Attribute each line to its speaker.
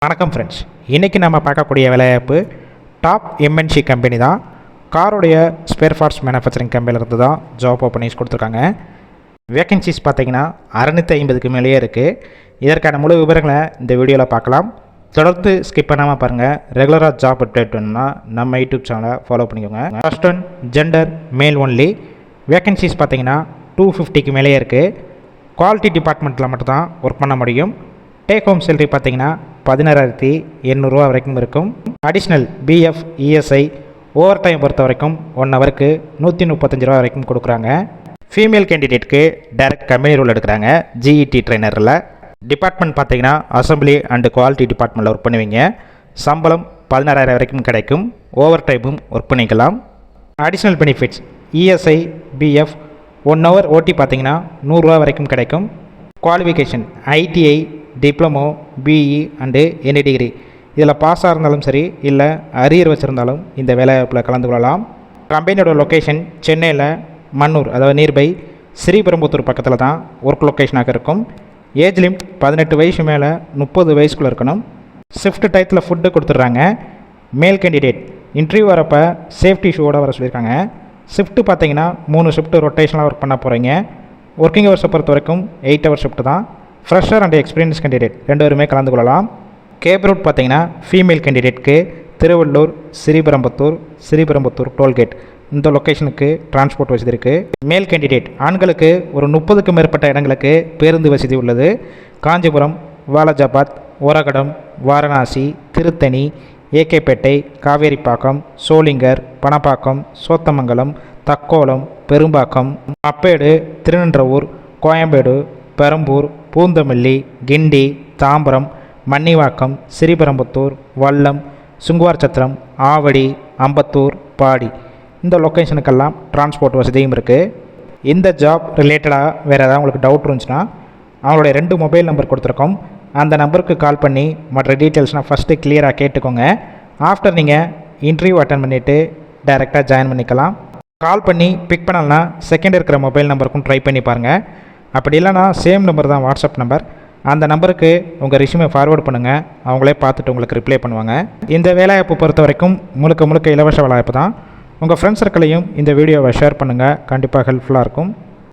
Speaker 1: வணக்கம் ஃப்ரெண்ட்ஸ், இன்றைக்கி நம்ம பார்க்கக்கூடிய வேலைவாய்ப்பு டாப் எம்என்சி கம்பெனி தான். காரோடைய ஸ்பேர் பார்ட்ஸ் மேனுஃபேக்சரிங் கம்பெனியிலிருந்து தான் ஜாப் ஓப்பனிங்ஸ் கொடுத்துருக்காங்க. வேக்கன்சிஸ் பார்த்தீங்கன்னா 650க்கு மேலேயே இருக்குது. இதற்கான முழு விவரங்களை இந்த வீடியோவில் பார்க்கலாம். தொடர்ந்து ஸ்கிப் பண்ணாமல் பாருங்கள். ரெகுலராக ஜாப் அப்டேட் வேணும்னா நம்ம யூடியூப் சேனலை ஃபாலோ பண்ணிக்கோங்க. ஃபர்ஸ்ட் ஒன் ஜெண்டர் மேல் ஒன்லி. வேக்கன்சிஸ் பார்த்தீங்கன்னா 250க்கு மேலேயே இருக்குது. குவாலிட்டி டிபார்ட்மெண்ட்டில் மட்டும்தான் ஒர்க் பண்ண முடியும். டேக் ஹோம் சேலரி பார்த்தீங்கன்னா 16,800 வரைக்கும் இருக்கும். Additional PF ESI over time பொறுத்த வரைக்கும் 1 ஹவருக்கு 135 ரூபா வரைக்கும் கொடுக்குறாங்க. ஃபீமேல் கேண்டிடேட்க்கு டைரக்ட் கம்பெனி ரோல் எடுக்கிறாங்க. ஜிஇடி ட்ரெயினரில். டிபார்ட்மெண்ட் பார்த்தீங்கன்னா அசம்பிளி அண்டு குவாலிட்டி டிபார்ட்மெண்ட்டில் ஒர்க் பண்ணுவீங்க. சம்பளம் 16,000 வரைக்கும் கிடைக்கும். ஓவர் டைமும் ஒர்க் பண்ணிக்கலாம். Additional benefits ESI PF 1 hour OT பார்த்தீங்கன்னா 100 ரூபா வரைக்கும் கிடைக்கும். Qualification ITI diploma BE and any degree இதில் பாஸாக இருந்தாலும் சரி, இல்லை அரியர் வச்சுருந்தாலும் இந்த வேலைவாய்ப்பில் கலந்து கொள்ளலாம். கம்பெனியோட லொக்கேஷன் சென்னையில் மன்னூர், அதாவது நியர்பை ஸ்ரீபெரும்புத்தூர் பக்கத்தில் தான் ஒர்க் லொக்கேஷனாக இருக்கும். ஏஜ் லிமிட் 18 வயசு மேலே 30 வயசுக்குள்ளே இருக்கணும். ஷிஃப்ட் டயத்தில் ஃபுட்டு கொடுத்துட்றாங்க. மேல் கேண்டிடேட் இன்டர்வியூ வரப்போ சேஃப்டி ஷூவோட வர சொல்லியிருக்காங்க. ஷிஃப்ட்டு பார்த்தீங்கன்னா 3 ஷிஃப்ட்டு ரொட்டேஷனாக ஒர்க் பண்ண போகிறீங்க. ஒர்க்கிங் ஹவர்ஸை பொறுத்த வரைக்கும் 8 ஹவர் ஷிஃப்ட்டு தான். ஃப்ரெஷர் அண்ட் எக்ஸ்பீரியன்ஸ் கேண்டிடேட் 2 பேருமே கலந்து கொள்ளலாம். கேப் ரூட் பார்த்தீங்கன்னா ஃபீமேல் கேண்டிடேட்க்கு திருவள்ளூர், ஸ்ரீபெரும்புத்தூர் டோல்கேட் இந்த லொக்கேஷனுக்கு டிரான்ஸ்போர்ட் வசதி இருக்குது. மேல் கேண்டிடேட் ஆண்களுக்கு ஒரு 30க்கும் மேற்பட்ட இடங்களுக்கு பேருந்து வசதி உள்ளது. காஞ்சிபுரம், வாலாஜாபாத், ஓரகடம், வாரணாசி, திருத்தணி, ஏகேப்பேட்டை, காவேரிப்பாக்கம், சோளிங்கர், பணப்பாக்கம், சோத்தமங்கலம், தக்கோலம், பெரும்பாக்கம், அப்பேடு, திருநின்றவூர், கோயம்பேடு, பெரம்பூர், பூந்தமல்லி, கிண்டி, தாம்பரம், மன்னிவாக்கம், ஸ்ரீபெரும்புத்தூர், வல்லம், சுங்குவார் சத்திரம், ஆவடி, அம்பத்தூர், பாடி இந்த லொக்கேஷனுக்கெல்லாம் டிரான்ஸ்போர்ட் வசதியும் இருக்குது. இந்த ஜாப் ரிலேட்டடாக வேறு ஏதாவது உங்களுக்கு டவுட் இருந்துச்சுன்னா அவங்களுடைய 2 மொபைல் நம்பர் கொடுத்துருக்கோம். அந்த நம்பருக்கு கால் பண்ணி மற்ற டீட்டெயில்ஸ்னால் ஃபஸ்ட்டு கிளியராக கேட்டுக்கோங்க. ஆஃப்டர் நீங்கள் இன்டர்வியூ அட்டன் பண்ணிவிட்டு டைரெக்டாக ஜாயின் பண்ணிக்கலாம். கால் பண்ணி பிக் பண்ணலன்னா செகண்ட் இருக்கிற மொபைல் நம்பருக்கும் ட்ரை பண்ணி பாருங்கள். அப்படி இல்லைனா சேம் நம்பர் தான் வாட்ஸ்அப் நம்பர். அந்த நம்பருக்கு உங்கள் ரெஸ்யூமை ஃபார்வேர்ட் பண்ணுங்கள். அவங்களே பார்த்துட்டு உங்களுக்கு ரிப்ளை பண்ணுவாங்க. இந்த வேலைவாய்ப்பு பொறுத்த வரைக்கும் முழுக்க இலவச வேலைவாய்ப்பு தான். உங்கள் ஃப்ரெண்ட்ஸ் சர்க்கிளையும் இந்த வீடியோவை ஷேர் பண்ணுங்கள். கண்டிப்பாக ஹெல்ப்ஃபுல்லாக இருக்கும்.